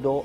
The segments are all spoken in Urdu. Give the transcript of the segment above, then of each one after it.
2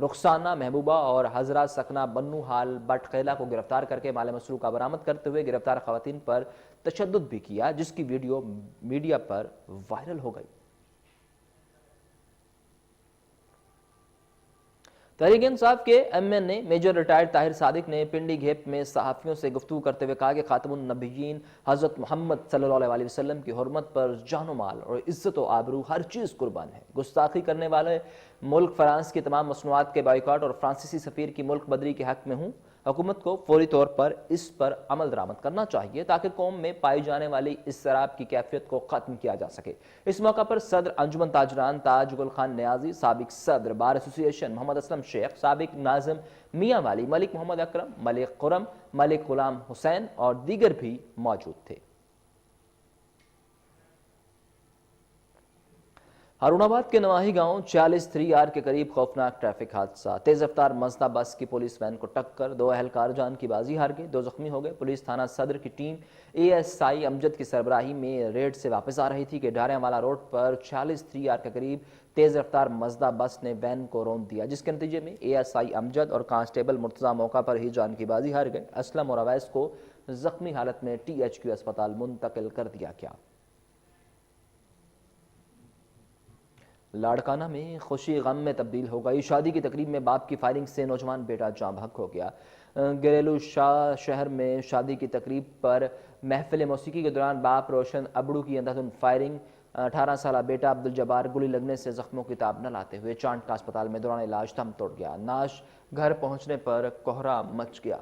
رخسانہ محبوبہ اور حضرہ سکنہ بنو حال بٹ قیلہ کو گرفتار کر کے مال مسروقہ برآمد کرتے ہوئے گرفتار خواتین پر تشدد بھی کیا، جس کی ویڈیو میڈیا پر وائرل ہو گئی۔ تحریک انصاف کے ایم این اے میجر ریٹائرڈ طاہر صادق نے پنڈی گھیپ میں صحافیوں سے گفتگو کرتے ہوئے کہا کہ خاتم النبیین حضرت محمد صلی اللہ علیہ وسلم کی حرمت پر جان و مال اور عزت و آبرو ہر چیز قربان ہے۔ گستاخی کرنے والے ملک فرانس کی تمام مصنوعات کے بائیکاٹ اور فرانسیسی سفیر کی ملک بدری کے حق میں ہوں۔ حکومت کو فوری طور پر اس پر عمل درآمد کرنا چاہیے تاکہ قوم میں پائی جانے والی اضطراب کی کیفیت کو ختم کیا جا سکے۔ اس موقع پر صدر انجمن تاجران تاج گل خان نیازی، سابق صدر بار ایسوسی ایشن محمد اسلم شیخ، سابق ناظم میاں والی، ملک محمد اکرم، ملک خرم، ملک غلام حسین اور دیگر بھی موجود تھے۔ ہارون آباد کے نواحی گاؤں 46 3R کے قریب خوفناک ٹریفک حادثہ، تیز رفتار مزدہ بس کی پولیس وین کو ٹکر، 2 اہلکار جان کی بازی ہار گئے، 2 زخمی ہو گئے۔ پولیس تھانہ صدر کی ٹیم ASI امجد کی سربراہی میں ریڈ سے واپس آ رہی تھی کہ ڈاریاں والا روڈ پر 46 3R کے قریب تیز رفتار مزدہ بس نے وین کو روند دیا، جس کے نتیجے میں ASI امجد اور کانسٹیبل مرتضیٰ موقع پر ہی جان کی بازی ہار گئے۔ اسلم اور اویس کو زخمی حالت میں THQ اسپتال منتقل کر دیا گیا۔ لاڑکانہ میں خوشی غم میں تبدیل ہو گئی، شادی کی تقریب میں باپ کی فائرنگ سے نوجوان بیٹا جاں بحق ہو گیا۔ گھریلو شہر میں شادی کی تقریب پر محفل موسیقی کے دوران باپ روشن ابڑو کی اندھادھند فائرنگ، 18 سالہ بیٹا عبدالجبار گولی لگنے سے زخموں کی تاب نہ لاتے ہوئے چانٹ کا اسپتال میں دوران علاج دم توڑ گیا۔ نعش گھر پہنچنے پر کوہرام مچ گیا۔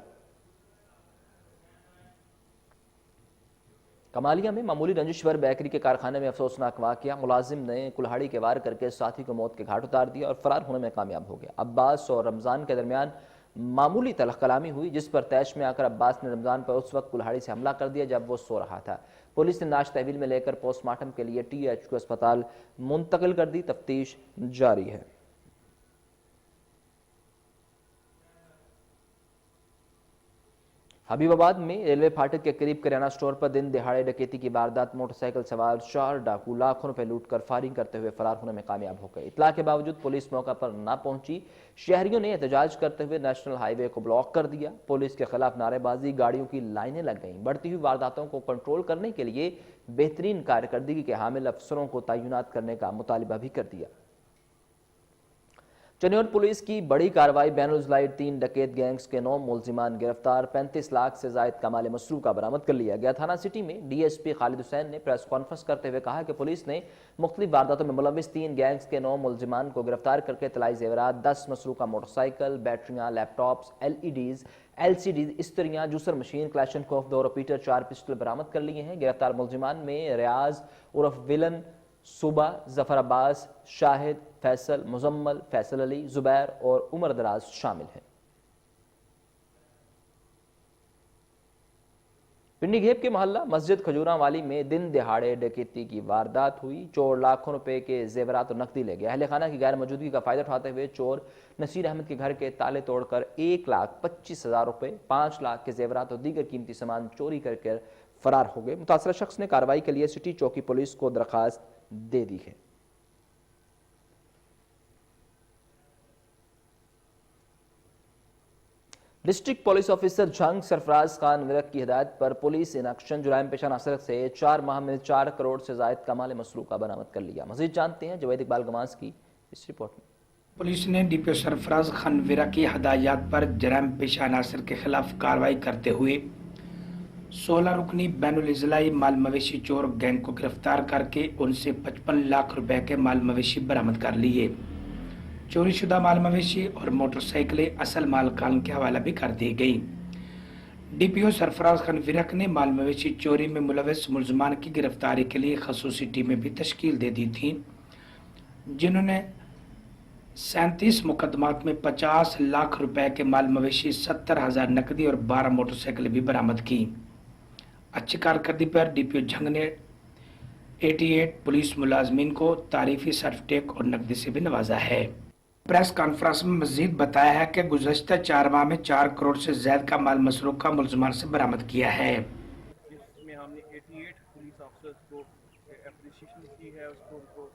کمالیہ میں معمولی رنجشور بیکری کے کارخانے میں افسوسناک واقعہ، ملازم نے کلہاڑی کے وار کر کے ساتھی کو موت کے گھاٹ اتار دیا اور فرار ہونے میں کامیاب ہو گیا۔ عباس اور رمضان کے درمیان معمولی تلخ کلامی ہوئی، جس پر طیش میں آ کر عباس نے رمضان پر اس وقت کلہاڑی سے حملہ کر دیا جب وہ سو رہا تھا۔ پولیس نے نعش تحویل میں لے کر پوسٹ مارٹم کے لیے THQ اسپتال منتقل کر دی، تفتیش جاری ہے۔ حبیب آباد میں ریلوے پھاٹک کے قریب کریانہ سٹور پر دن دہاڑے ڈکیتی کی واردات، موٹر سائیکل سوار 4 ڈاکو لاکھوں روپے لوٹ کر فائرنگ کرتے ہوئے فرار ہونے میں کامیاب ہو گئے۔ اطلاع کے باوجود پولیس موقع پر نہ پہنچی، شہریوں نے احتجاج کرتے ہوئے نیشنل ہائی وے کو بلاک کر دیا۔ پولیس کے خلاف نعرے بازی، گاڑیوں کی لائنیں لگ گئیں۔ بڑھتی ہوئی وارداتوں کو کنٹرول کرنے کے لیے بہترین کارکردگی کے حامل افسروں کو تعینات کرنے کا مطالبہ بھی کر دیا۔ چنیور پولیس کی بڑی کارروائی، بین الاضلاعی 3 ڈکیت گینگز کے 9 ملزمان گرفتار، 35 لاکھ سے زائد کا مال مسروقہ برآمد کر لیا گیا۔ تھانہ سٹی میں DSP خالد حسین نے پریس کانفرنس کرتے ہوئے کہا کہ پولیس نے مختلف وارداتوں میں ملوث 3 گینگز کے 9 ملزمان کو گرفتار کر کے طلائی زیورات، 10 مسروقہ موٹر سائیکل، بیٹریاں، لیپ ٹاپس، LEDs، LCDs، استریاں، juicer machine, Kalashnikov 2 repeater, 4 pistol برآمد کر لیے ہیں۔ گرفتار ملزمان میں ریاض عرف ولن، صوبہ، ظفر عباس، شاہد، فیصل، مزمل، فیصل علی، زبیر اور عمر دراز شامل ہیں۔ پنڈی گھیپ کے محلہ مسجد کھجوراں والی میں دن دہاڑے ڈکیتی کی واردات ہوئی، چور لاکھوں روپے کے زیورات اور نقدی لے گیا۔ اہل خانہ کی غیر موجودگی کا فائدہ اٹھاتے ہوئے چور نصیر احمد کے گھر کے تالے توڑ کر 1,25,000 روپے، 5 لاکھ کے زیورات اور دیگر قیمتی سامان چوری کر کے فرار ہو گئے۔ متاثرہ شخص نے کارروائی کے لیے سٹی چوکی پولیس کو درخواست دے دی ہے۔ ڈسٹرکٹ پولیس آفیسر جھنگ سرفراز خان ورک کی ہدایت پر پولیس ان ایکشن جرائم پیشہ عناصر سے 4 ماہ میں 4 کروڑ سے زائد کا مال مسروقہ برآمد کر لیا۔ مزید جانتے ہیں جوید اقبال گماس کی اس رپورٹ میں۔ پولیس نے DPO سرفراز خان ورک کی ہدایات پر جرائم پیشہ عناصر کے خلاف کارروائی کرتے ہوئے 16 رکنی بین الاضلاعی مال مویشی چور گینگ کو گرفتار کر کے ان سے 55 لاکھ روپے کے مال مویشی برآمد کر لیے۔ چوری شدہ مال مویشی اور موٹر سائیکلیں اصل مالکان کے حوالہ بھی کر دی گئی۔ DPO سرفراز خان ورک نے مال مویشی چوری میں ملوث ملزمان کی گرفتاری کے لیے خصوصی ٹیمیں بھی تشکیل دے دی تھیں، جنہوں نے 37 مقدمات میں 50 لاکھ روپے کے مال مویشی، 70,000 نقدی اور 12 موٹر سائیکلیں بھی برآمد کی۔ اچھی کارکردگی پر DPO جھنگ نے 88 پولیس ملازمین کو تعریفی سرٹیفکیٹ اور نقدی سے بھی نوازا ہے۔ پریس کانفرنس میں مزید بتایا ہے کہ گزشتہ 4 ماہ میں 4 کروڑ سے زائد کا مال مسروقہ ملزمان سے برآمد کیا ہے۔ جس میں ہم نے 88 پولیس آفیسرز کو اپریشیشن کی ہے، اس کو ان کو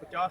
50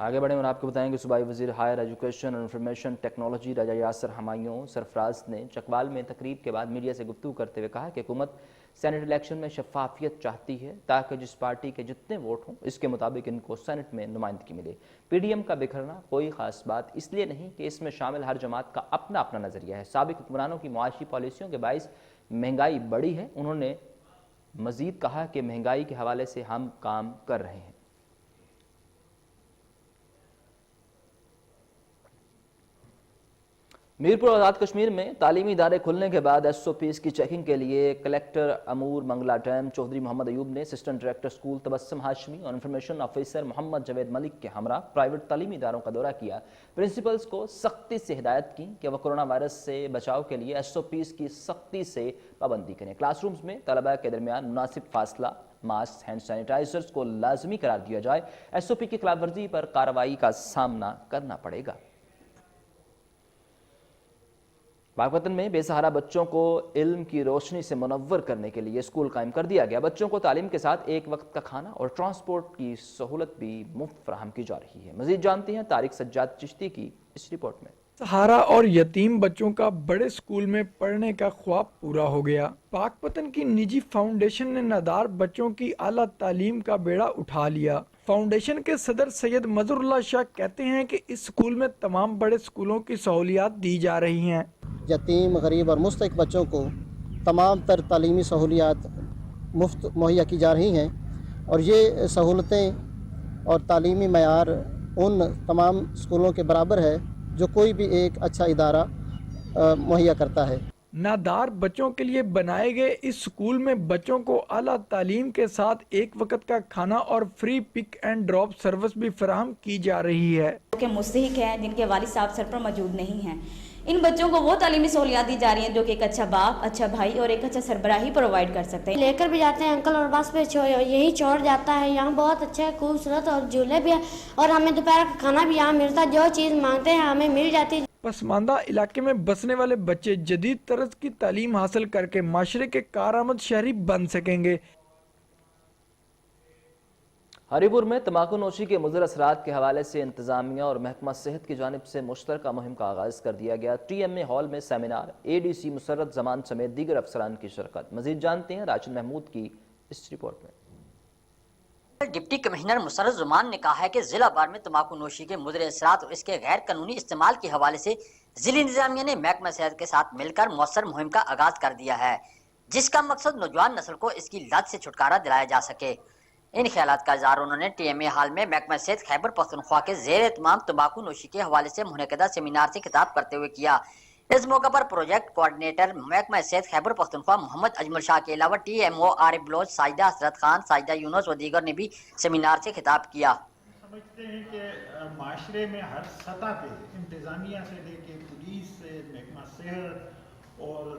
آگے بڑھیں اور آپ کو بتائیں کہ صوبائی وزیر ہائر ایجوکیشن اور انفارمیشن ٹیکنالوجی راجہ یاسر ہمایوں سرفراز نے چکوال میں تقریب کے بعد میڈیا سے گفتگو کرتے ہوئے کہا کہ حکومت سینٹ الیکشن میں شفافیت چاہتی ہے تاکہ جس پارٹی کے جتنے ووٹ ہوں اس کے مطابق ان کو سینٹ میں نمائندگی ملے۔ پی ڈی ایم کا بکھرنا کوئی خاص بات اس لیے نہیں کہ اس میں شامل ہر جماعت کا اپنا اپنا نظریہ ہے، سابق حکمرانوں کی معاشی پالیسیوں کے باعث مہنگائی بڑھی ہے۔ انہوں نے مزید کہا کہ مہنگائی کے حوالے سے ہم کام کر رہے ہیں۔ میرپور آزاد کشمیر میں تعلیمی ادارے کھلنے کے بعد ایس او پیز کی چیکنگ کے لیے کلیکٹر امور منگلا ڈیم چودھری محمد ایوب نے اسسٹنٹ ڈائریکٹر اسکول تبسم ہاشمی اور انفارمیشن آفیسر محمد جاوید ملک کے ہمراہ پرائیویٹ تعلیمی اداروں کا دورہ کیا۔ پرنسپلز کو سختی سے ہدایت کی کہ وہ کورونا وائرس سے بچاؤ کے لیے ایس او پیز کی سختی سے پابندی کریں۔ کلاس رومز میں طلباء کے درمیان مناسب فاصلہ، ماسک، ہینڈ سینیٹائزرز کو لازمی قرار دیا جائے۔ ایس او پی کی خلاف ورزی پر کارروائی کا سامنا کرنا پڑے گا۔ پاکستان میں بے سہارا بچوں کو علم کی روشنی سے منور کرنے کے لیے اسکول قائم کر دیا گیا۔ بچوں کو تعلیم کے ساتھ ایک وقت کا کھانا اور ٹرانسپورٹ کی سہولت بھی مفت فراہم کی جا رہی ہے۔ مزید جانتے ہیں طارق سجاد چشتی کی اس رپورٹ میں۔ سہارا اور یتیم بچوں کا بڑے اسکول میں پڑھنے کا خواب پورا ہو گیا۔ پاک پتن کی نجی فاؤنڈیشن نے نادار بچوں کی اعلیٰ تعلیم کا بیڑا اٹھا لیا۔ فاؤنڈیشن کے صدر سید مظہر اللہ شاہ کہتے ہیں کہ اس اسکول میں تمام بڑے اسکولوں کی سہولیات دی جا رہی ہیں۔ یتیم، غریب اور مستحق بچوں کو تمام تر تعلیمی سہولیات مفت مہیا کی جا رہی ہیں، اور یہ سہولتیں اور تعلیمی معیار ان تمام اسکولوں کے برابر ہے جو کوئی بھی ایک اچھا ادارہ مہیا کرتا ہے۔ نادار بچوں کے لیے بنائے گئے اس اسکول میں بچوں کو اعلیٰ تعلیم کے ساتھ ایک وقت کا کھانا اور free pick and drop service بھی فراہم کی جا رہی ہے۔ کہ مستحق ہیں، جن کے والد صاحب سر پر موجود نہیں ہیں، ان بچوں کو وہ تعلیمی سہولیات دی جا رہی ہیں جو کہ ایک اچھا باپ، اچھا بھائی اور ایک اچھا سربراہی پرووائڈ کر سکتے ہیں۔ لے کر بھی جاتے ہیں انکل اور بس پہ یہی چھوڑ جاتا ہے۔ یہاں بہت اچھے خوبصورت اور جھولے بھی ہیں، اور ہمیں دوپہر کا کھانا بھی یہاں ملتا ہے، جو چیز مانگتے ہیں ہمیں مل جاتی ہے۔ پسماندہ علاقے میں بسنے والے بچے جدید طرز کی تعلیم حاصل کر کے معاشرے کے کارآمد شہری بن سکیں گے۔ ہری پور میں تمباکو نوشی کے مضر اثرات کے حوالے سے انتظامیہ اور محکمہ صحت کی جانب سے مشترکہ مہم کا آغاز کر دیا گیا۔ ٹی ایم اے ہال میں سیمینار، اے ڈی سی مسرت زمان سمیت دیگر افسران کی شرکت۔ مزید جانتے ہیں راشد محمود کی اس رپورٹ میں۔ ڈپٹی کمشنر مسرت زمان نے کہا ہے کہ ضلع بھر میں تمباکو نوشی کے مضر اثرات اور اس کے غیر قانونی استعمال کے حوالے سے ضلع انتظامیہ نے محکمہ صحت کے ساتھ مل کر مؤثر مہم کا آغاز کر دیا ہے، جس کا مقصد نوجوان نسل کو اس کی لت سے چھٹکارا دلایا جا سکے۔ ان خیالات کا اظہار انہوں نے ٹی ایم اے ہال میں محکمہ صحت خیبر پختونخوا کے زیر اہتمام تمباکو نوشی کے حوالے سے منعقدہ سیمینار سے خطاب کرتے ہوئے کیا۔ اس موقع پر پروجیکٹ کوآرڈینیٹر محکمہ صحت خیبر پختونخوا محمد اجمل شاہ کے علاوہ ٹی ایم او عارف بلوچ، ساجدہ حسرت خان، ساجدہ یونس و دیگر نے بھی سیمینار سے خطاب کیا۔ سمجھتے ہیں کہ معاشرے میں ہر سطح پہ انتظامیہ سے لے کے پولیس سے محکمہ صحت اور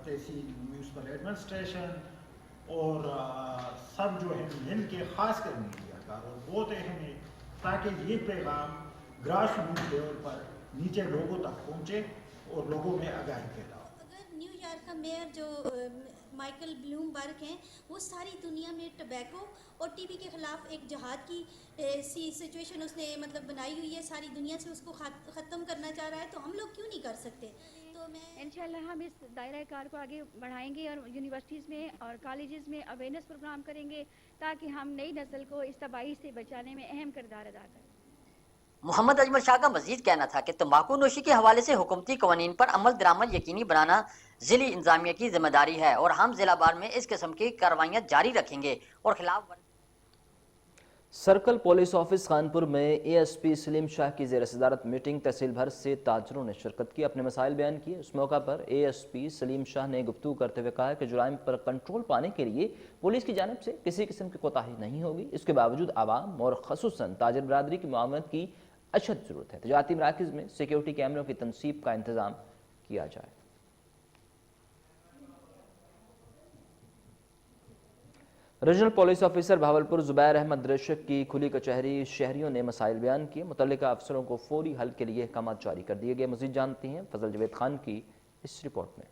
تحصیل میونسپل ایڈمنسٹریشن اور سب جو ہے مل کے خاص کر میڈیا کا اور بہت اہم ہے تاکہ یہ پیغام گراس روٹ لیول پر نیچے لوگوں تک پہنچے اور لوگوں میں آگاہی پیدا ہو۔ اگر نیو یارک کا میئر جو مائیکل بلوم برگ ہیں، وہ ساری دنیا میں ٹبیکو اور ٹی بی کے خلاف ایک جہاد کی سچویشن اس نے بنائی ہوئی ہے، ساری دنیا سے اس کو ختم کرنا چاہ رہا ہے، تو ہم لوگ کیوں نہیں کر سکتے؟ تو میں انشاءاللہ ہم اس دائرہ کار کو آگے بڑھائیں گے اور یونیورسٹیز میں اور کالجز میں اویئرنیس پروگرام کریں گے تاکہ ہم نئی نسل کو اس تباہی سے بچانے میں اہم کردار ادا کریں۔ محمد اجمل شاہ کا مزید کہنا تھا کہ تمباکو نوشی کے حوالے سے حکومتی قوانین پر عمل درآمد یقینی بنانا ضلع انتظامیہ کی ذمہ داری ہے، اور ہم ضلع بھر میں اس قسم کی کارروائیاں جاری رکھیں گے اور خلاف سرکل پولیس آفس خانپور میں اے ایس پی سلیم شاہ کی زیر صدارت میٹنگ تحصیل بھر سے تاجروں نے شرکت کی، اپنے مسائل بیان کیے۔ اس موقع پر اے ایس پی سلیم شاہ نے گفتگو کرتے ہوئے کہا کہ جرائم پر کنٹرول پانے کے لیے پولیس کی جانب سے کسی قسم کی کوتاہی نہیں ہوگی، اس کے باوجود عوام اور خصوصاً تاجر برادری کی معاونت کی اشد ضرورت ہے۔ تجارتی مراکز میں سیکیورٹی کیمروں کی تنصیب کا انتظام کیا جائے۔ ریجنل پولیس آفیسر بھاولپور زبیر احمد ریشک کی کھلی کچہری، شہریوں نے مسائل بیان کیے، متعلقہ افسروں کو فوری حل کے لیے احکامات جاری کر دیے گئے۔ مزید جانتے ہیں فضل جاوید خان کی اس رپورٹ میں۔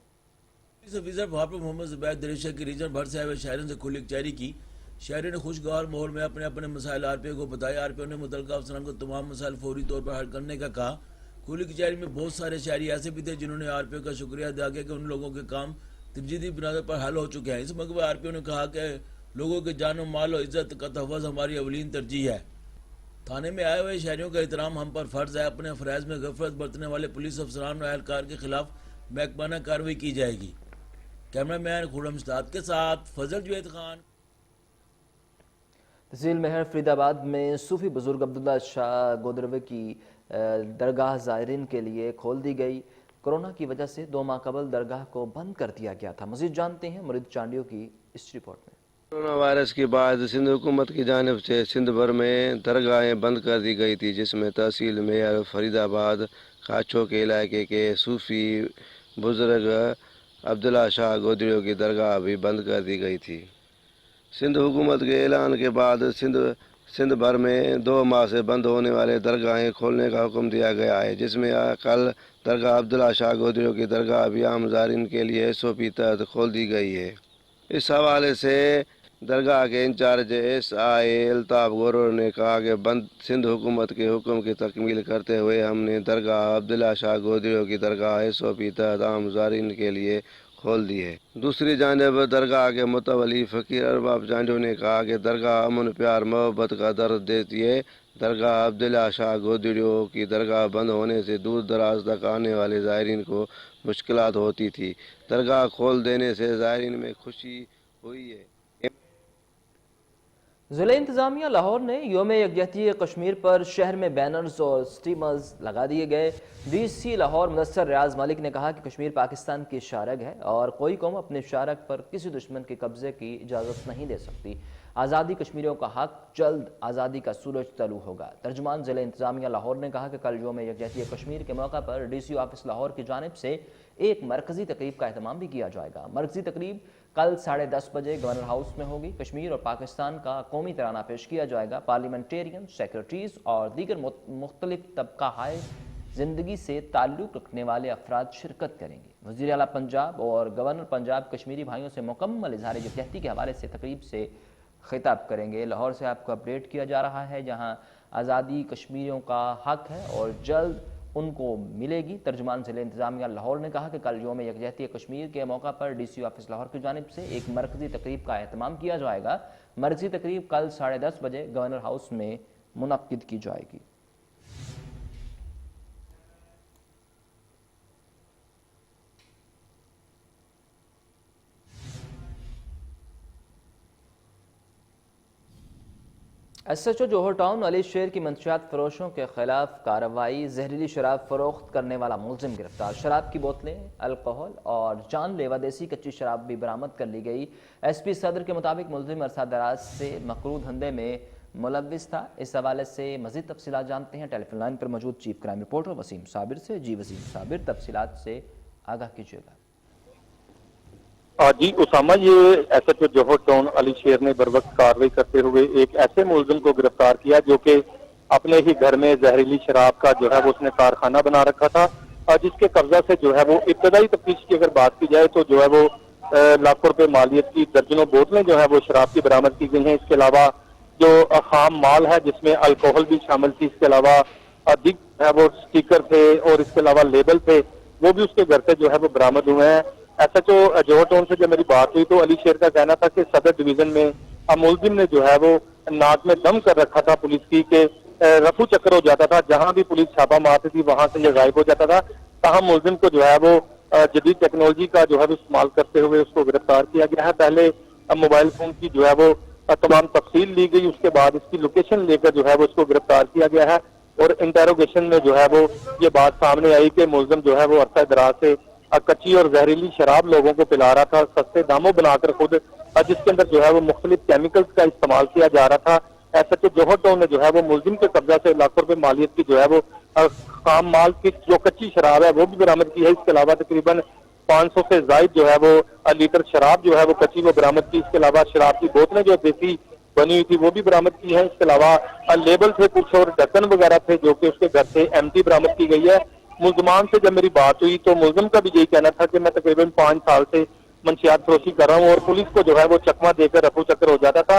پولیس آفیسر بھاولپور محمد زبیر ریشک کی ریجنل بھر سے آئے ہوئے شہریوں سے کھلی کچہری کی شہریوں نے خوشگوار ماحول میں اپنے اپنے مسائل آر پی او کو بتائے. آر پی او نے متعلقہ افسران کو تمام مسائل فوری طور پر حل کرنے کا کہا. کھولی کچہری میں بہت سارے شہری ایسے بھی تھے جنہوں نے آر پی او کا شکریہ ادا کیا کہ ان لوگوں کے کام تجدیدی بنیاد پر حل ہو چکے ہیں. اس موقع پر آر پی او نے کہا کہ لوگوں کے جان و مال و عزت کا تحفظ ہماری اولین ترجیح ہے. تھانے میں آئے ہوئے شہریوں کا احترام ہم پر فرض ہے. اپنے فرائض میں غفلت برتنے والے پولیس افسران اور اہلکار کے خلاف محکمانہ کارروائی کی جائے گی. کیمرہ مین خرم استاد کے ساتھ فضل جوید خان. تحصیل مہر فرید آباد میں صوفی بزرگ عبداللہ شاہ گودروے کی درگاہ زائرین کے لیے کھول دی گئی. کورونا کی وجہ سے 2 ماہ قبل درگاہ کو بند کر دیا گیا تھا. مزید جانتے ہیں مرید چانڈیو کی اس رپورٹ میں. کورونا وائرس کے بعد سندھ حکومت کی جانب سے سندھ بھر میں درگاہیں بند کر دی گئی تھی، جس میں تحصیل مہر فرید آباد کاچھو کے علاقے کے صوفی بزرگ عبداللہ شاہ گودریو کی درگاہ بھی بند کر دی گئی تھی. سندھ حکومت کے اعلان کے بعد سندھ بھر میں 2 ماہ سے بند ہونے والے درگاہیں کھولنے کا حکم دیا گیا ہے، جس میں کل درگاہ عبداللہ شاہ گودریو کی درگاہ بھی عام زائرین کے لیے SOP تحت کھول دی گئی ہے. اس حوالے سے درگاہ کے انچارج SI الطاف غرور نے کہا کہ بند سندھ حکومت کے حکم کی تکمیل کرتے ہوئے ہم نے درگاہ عبداللہ شاہ گودریو کی درگاہ SOP تحت عام زائرین کے لیے کھول دی ہے. دوسری جانب درگاہ کے متولی فقیر ارباب چانڈیو نے کہا کہ درگاہ امن پیار محبت کا درد دیتی ہے. درگاہ عبداللہ شاہ گودریو کی درگاہ بند ہونے سے دور دراز تک آنے والے زائرین کو مشکلات ہوتی تھی. درگاہ کھول دینے سے زائرین میں خوشی ہوئی ہے. ضلع انتظامیہ لاہور نے یوم یکجہتی کشمیر پر شہر میں بینرز اور سٹیمرز لگا دیے گئے. DC لاہور مدثر ریاض ملک نے کہا کہ کشمیر پاکستان کی شارگ ہے اور کوئی قوم اپنے شارگ پر کسی دشمن کے قبضے کی اجازت نہیں دے سکتی. آزادی کشمیریوں کا حق، جلد آزادی کا سورج طلوع ہوگا. ترجمان ضلع انتظامیہ لاہور نے کہا کہ کل یوم یکجہتی کشمیر کے موقع پر DC آفس لاہور کی جانب سے ایک مرکزی تقریب کا اہتمام بھی کیا جائے گا. مرکزی تقریب کل 10:30 بجے گورنر ہاؤس میں ہوگی. کشمیر اور پاکستان کا قومی ترانہ پیش کیا جائے گا. پارلیمنٹیرین، سیکرٹریز اور دیگر مختلف طبقہ ہائے زندگی سے تعلق رکھنے والے افراد شرکت کریں گے. وزیر اعلیٰ پنجاب اور گورنر پنجاب کشمیری بھائیوں سے مکمل اظہار یکجہتی کے حوالے سے تقریب سے خطاب کریں گے. لاہور سے آپ کو اپڈیٹ کیا جا رہا ہے جہاں آزادی کشمیریوں کا حق ہے اور جلد ان کو ملے گی. ترجمان ضلع انتظامیہ لاہور نے کہا کہ کل یوم یکجہتی کشمیر کے موقع پر DC آفس لاہور کی جانب سے ایک مرکزی تقریب کا اہتمام کیا جائے گا. مرکزی تقریب کل 10:30 بجے گورنر ہاؤس میں منعقد کی جائے گی. SHO جوہر ٹاؤن علی شیر کی منشیات فروشوں کے خلاف کارروائی. زہریلی شراب فروخت کرنے والا ملزم گرفتار. شراب کی بوتلیں، الکوہل اور جان لیوا دیسی کچی شراب بھی برآمد کر لی گئی. SP صدر کے مطابق ملزم عرصہ دراز سے مقروض دھندے میں ملوث تھا. اس حوالے سے مزید تفصیلات جانتے ہیں ٹیلی فون لائن پر موجود چیف کرائم رپورٹر وسیم صابر سے. جی وسیم صابر، تفصیلات سے آگاہ کیجیے گا. جی اسامہ، یہ SHO جوہر ٹاؤن علی شیر نے بروقت کارروائی کرتے ہوئے ایک ایسے ملزم کو گرفتار کیا جو کہ اپنے ہی گھر میں زہریلی شراب کا جو ہے وہ اس نے کارخانہ بنا رکھا تھا، جس کے قبضہ سے جو ہے وہ ابتدائی تفتیش کی اگر بات کی جائے تو جو ہے وہ لاکھوں روپے مالیت کی درجنوں بوتلیں جو ہے وہ شراب کی برآمد کی گئی ہیں. اس کے علاوہ جو خام مال ہے جس میں الکوہل بھی شامل تھی، اس کے علاوہ جو ہے وہ سٹیکر تھے اور اس کے علاوہ لیبل تھے، وہ بھی اس کے گھر سے جو ہے وہ برآمد ہوئے ہیں. SHO جوہر ٹاؤن سے جب میری بات ہوئی تو علی شیر کا کہنا تھا کہ صدر ڈویژن میں ملزم نے جو ہے وہ ناک میں دم کر رکھا تھا پولیس کی کہ رفو چکر ہو جاتا تھا، جہاں بھی پولیس چھاپا مارتی تھی وہاں سے یہ غائب ہو جاتا تھا. تاہم ملزم کو جو ہے وہ جدید ٹیکنالوجی کا جو ہے وہ استعمال کرتے ہوئے اس کو گرفتار کیا گیا ہے. پہلے موبائل فون کی جو ہے وہ تمام تفصیل لی گئی، اس کے بعد اس کی لوکیشن لے کر جو ہے وہ اس کو گرفتار کیا گیا ہے اور انٹیروگیشن میں جو ہے وہ یہ بات سامنے آئی کہ ملزم جو ہے وہ عرصہ دراز سے کچی اور زہریلی شراب لوگوں کو پلا رہا تھا سستے داموں بنا کر خود، جس کے اندر جو ہے وہ مختلف کیمیکلز کا استعمال کیا جا رہا تھا. SHO جوہر ٹاؤن نے جو ہے وہ ملزم کے قبضہ سے لاکھوں روپے مالیت کی جو ہے وہ خام مال کی جو کچی شراب ہے وہ بھی برآمد کی ہے. اس کے علاوہ تقریباً 500 سے زائد جو ہے وہ لیٹر شراب جو ہے وہ کچی وہ برآمد کی. اس کے علاوہ شراب کی بوتلیں جو دیسی بنی ہوئی تھی وہ بھی برآمد کی ہیں. اس کے علاوہ لیبل تھے کچھ اور ڈھکن وغیرہ تھے جو کہ اس کے گھر سے empty برآمد کی گئی ہے. ملزمان سے جب میری بات ہوئی تو ملزم کا بھی یہی کہنا تھا کہ میں تقریباً 5 سال سے منشیات فروشی کر رہا ہوں اور پولیس کو جو ہے وہ چکما دے کر رفو چکر ہو جاتا تھا.